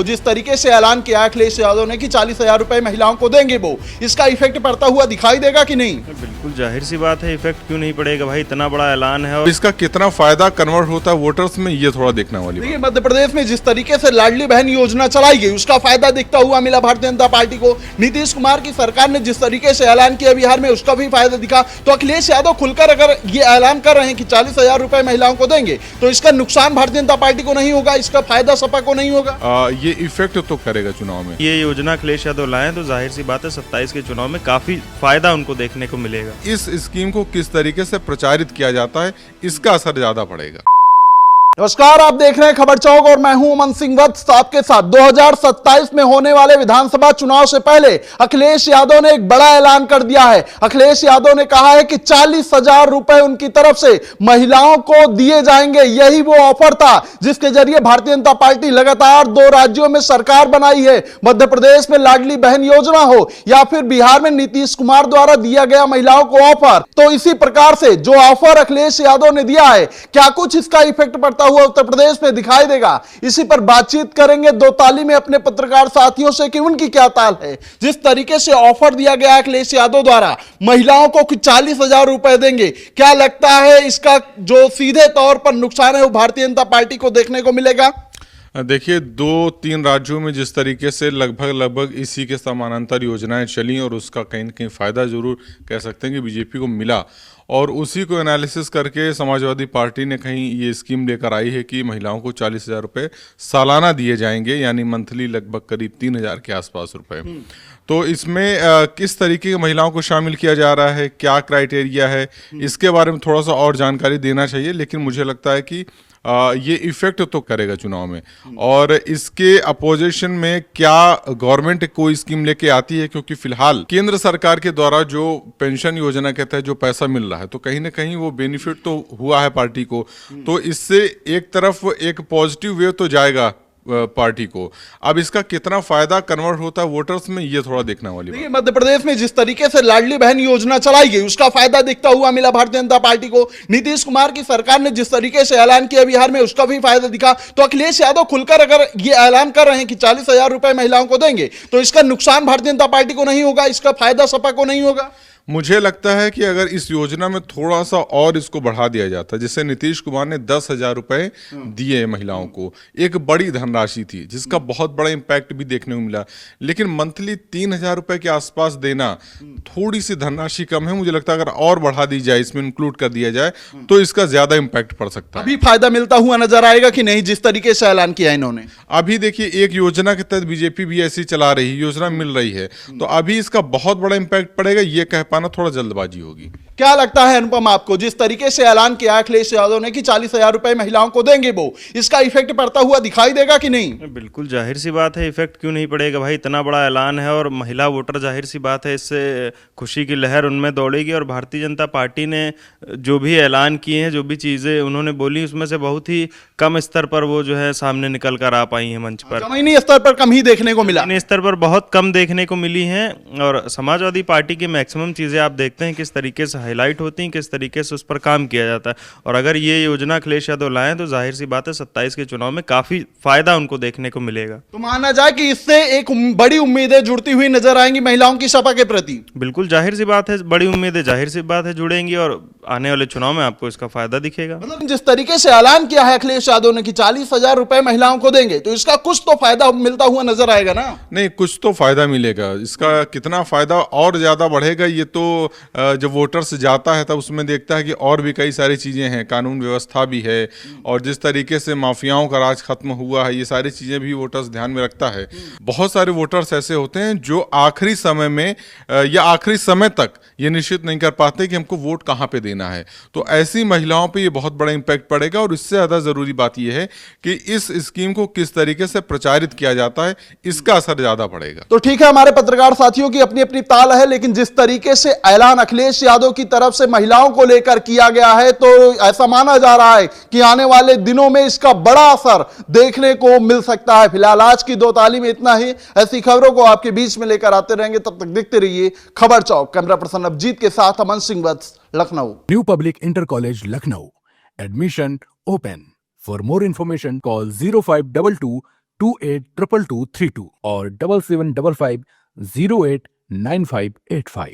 तो जिस तरीके से ऐलान किया अखिलेश यादव ने कि 40,000 रुपए महिलाओं को देंगे वो, इसका इफेक्ट पड़ता हुआ दिखाई देगा कि नहीं? बिल्कुल जाहिर सी बात है, इफेक्ट क्यों नहीं पड़ेगा भाई, इतना बड़ा ऐलान है। और इसका कितना फायदा कन्वर्ट होता है वोटर्स में, ये थोड़ा देखने वाली देखिए, मध्य प्रदेश में जिस तरीके से लाडली बहन योजना चलाई गई उसका फायदा दिखता हुआ मिला भारतीय जनता पार्टी को। नीतीश कुमार की सरकार ने जिस तरीके से ऐलान किया बिहार में, उसका भी फायदा दिखा। तो अखिलेश यादव खुलकर अगर ये ऐलान कर रहे हैं कि 40,000 रुपए महिलाओं को देंगे, तो इसका नुकसान भारतीय जनता पार्टी को नहीं होगा, इसका फायदा सपा को नहीं होगा? ये इफेक्ट तो करेगा चुनाव में। ये योजना अखिलेश यादव लाए तो जाहिर सी बात है 27 के चुनाव में काफी फायदा उनको देखने को मिलेगा। इस स्कीम को किस तरीके से प्रचारित किया जाता है, इसका असर ज्यादा पड़ेगा। नमस्कार, आप देख रहे हैं खबर चौक और मैं हूं अमन सिंह वत्स आपके साथ। 2027 में होने वाले विधानसभा चुनाव से पहले अखिलेश यादव ने एक बड़ा ऐलान कर दिया है। अखिलेश यादव ने कहा है कि 40,000 रुपए उनकी तरफ से महिलाओं को दिए जाएंगे। यही वो ऑफर था जिसके जरिए भारतीय जनता पार्टी लगातार 2 राज्यों में सरकार बनाई है। मध्य प्रदेश में लाडली बहन योजना हो या फिर बिहार में नीतीश कुमार द्वारा दिया गया महिलाओं को ऑफर, तो इसी प्रकार से जो ऑफर अखिलेश यादव ने दिया है, क्या कुछ इसका इफेक्ट पड़ता हुआ उत्तर प्रदेश में दिखाई देगा? इसी पर बातचीत करेंगे दो ताली में अपने पत्रकार साथियों से कि उनकी क्या ताल है। जिस तरीके से ऑफर दिया गया अखिलेश यादव द्वारा महिलाओं को 40,000 रुपए देंगे, क्या लगता है इसका जो सीधे तौर पर नुकसान है वो भारतीय जनता पार्टी को देखने को मिलेगा? देखिए, 2-3 राज्यों में जिस तरीके से लगभग इसी के समानांतर योजनाएं चली और उसका कहीं न कहीं फायदा जरूर कह सकते हैं कि बीजेपी को मिला, और उसी को एनालिसिस करके समाजवादी पार्टी ने कहीं ये स्कीम लेकर आई है कि महिलाओं को 40,000 रुपये सालाना दिए जाएंगे, यानी मंथली लगभग करीब 3,000 के आसपास रुपए। तो इसमें किस तरीके की महिलाओं को शामिल किया जा रहा है, क्या क्राइटेरिया है, इसके बारे में थोड़ा सा और जानकारी देना चाहिए। लेकिन मुझे लगता है कि ये इफेक्ट तो करेगा चुनाव में। और इसके अपोजिशन में क्या गवर्नमेंट कोई स्कीम लेके आती है, क्योंकि फिलहाल केंद्र सरकार के द्वारा जो पेंशन योजना के तहत जो पैसा मिल रहा है, तो कहीं ना कहीं वो बेनिफिट तो हुआ है पार्टी को। तो इससे एक तरफ एक पॉजिटिव वेव तो जाएगा पार्टी को। अब इसका कितना फायदा कन्वर्ट होता है वोटर्स में, ये थोड़ा देखने वाली बात। मध्य प्रदेश में जिस तरीके से लाडली बहन योजना चलाई गई उसका फायदा दिखता हुआ मिला भारतीय जनता पार्टी को। नीतीश कुमार की सरकार ने जिस तरीके से ऐलान किया बिहार में, उसका भी फायदा दिखा। तो अखिलेश यादव खुलकर अगर ये ऐलान कर रहे हैं कि 40,000 रुपए महिलाओं को देंगे, तो इसका नुकसान भारतीय जनता पार्टी को नहीं होगा, इसका फायदा सपा को नहीं होगा? मुझे लगता है कि अगर इस योजना में थोड़ा सा और इसको बढ़ा दिया जाता, जैसे नीतीश कुमार ने 10,000 रुपए दिए महिलाओं को, एक बड़ी धनराशि थी जिसका बहुत बड़ा इम्पैक्ट भी देखने को मिला। लेकिन मंथली 3,000 रुपए के आसपास देना थोड़ी सी धनराशि कम है। मुझे लगता है अगर और बढ़ा दी जाए, इसमें इंक्लूड कर दिया जाए, तो इसका ज्यादा इम्पैक्ट पड़ सकता है। अभी फायदा मिलता हुआ नजर आएगा कि नहीं, जिस तरीके से ऐलान किया इन्होंने? अभी देखिए, एक योजना के तहत बीजेपी भी ऐसी चला रही है, योजना मिल रही है, तो अभी इसका बहुत बड़ा इम्पैक्ट पड़ेगा, ये कह पाना थोड़ा जल्दबाजी होगी। क्या लगता है अनुपम आपको, जिस तरीके से ऐलान किया अखिलेश यादव ने कि 40,000 रुपए महिलाओं को देंगे वो, इसका इफेक्ट पड़ता हुआ दिखाई देगा कि नहीं? बिल्कुल जाहिर सी बात है, इफेक्ट क्यों नहीं पड़ेगा भाई, इतना बड़ा ऐलान है। और महिला वोटर जाहिर सी बात है इससे खुशी की लहर उनमें दौड़ेगी। और भारतीय जनता पार्टी ने जो भी ऐलान किए हैं, जो भी चीज़ें उन्होंने बोली, उसमें से बहुत ही कम स्तर पर वो जो है सामने निकल कर आ पाई हैं मंच पर। जमीनी स्तर पर कम ही देखने को मिला, जमीनी स्तर पर बहुत कम देखने को मिली हैं। और समाजवादी पार्टी की मैक्सिमम चीज़ें आप देखते हैं किस तरीके से हाईलाइट होती हैं, किस तरीके से उस पर काम किया जाता है। और अगर ये योजना अखिलेश यादव लाएं तो जाहिर सी बात है 27 के चुनाव में काफी फायदा उनको देखने को मिलेगा। तो माना जाए कि इससे एक बड़ी उम्मीदें जुड़ती हुई नजर आएंगी महिलाओं की सपा के प्रति। बिल्कुल जाहिर सी बात है, बड़ी उम्मीदें जाहिर सी बात है जुड़ेंगी और आने वाले चुनाव में आपको इसका फायदा दिखेगा। मतलब जिस तरीके से ऐलान किया है अखिलेश यादव ने कि 40,000 रुपए महिलाओं को देंगे, तो इसका कुछ तो फायदा मिलता हुआ नजर आएगा ना? नहीं, कुछ तो फायदा मिलेगा। इसका कितना फायदा और ज्यादा बढ़ेगा, ये तो जब वोटर्स जाता है तब उसमें देखता है कि और भी कई सारी चीजें हैं, कानून व्यवस्था भी है, और जिस तरीके से माफियाओं का राज खत्म हुआ है, ये सारी चीजें भी वोटर्स ध्यान में रखता है। बहुत सारे वोटर्स ऐसे होते हैं जो आखिरी समय में या आखिरी समय तक ये निश्चित नहीं कर पाते कि हमको वोट कहाँ पे देना है। तो ऐसी महिलाओं पे ये बहुत बड़ा इंपैक्ट पड़ेगा। और इससे ज्यादा जरूरी बात यह है कि इस स्कीम को किस तरीके से प्रचारित किया जाता है, इसका असर ज्यादा पड़ेगा। तो ठीक है, हमारे पत्रकार साथियों की अपनी अपनी ताल है, लेकिन जिस तरीके से ऐलान अखिलेश यादव की तरफ से महिलाओं को लेकर किया गया है, तो ऐसा माना जा रहा है कि आने वाले दिनों में इसका बड़ा असर देखने को मिल सकता है। फिलहाल आज की दो ताली में इतना ही। ऐसी खबरों को आपके बीच में लेकर आते रहेंगे, तब तक देखते रहिए खबर चौक। कैमरा पर्सन अभिजीत के साथ Aman Singh Vats, Lucknow. New public inter college Lucknow, admission open. For more information call 0522 782232 और 7755089585।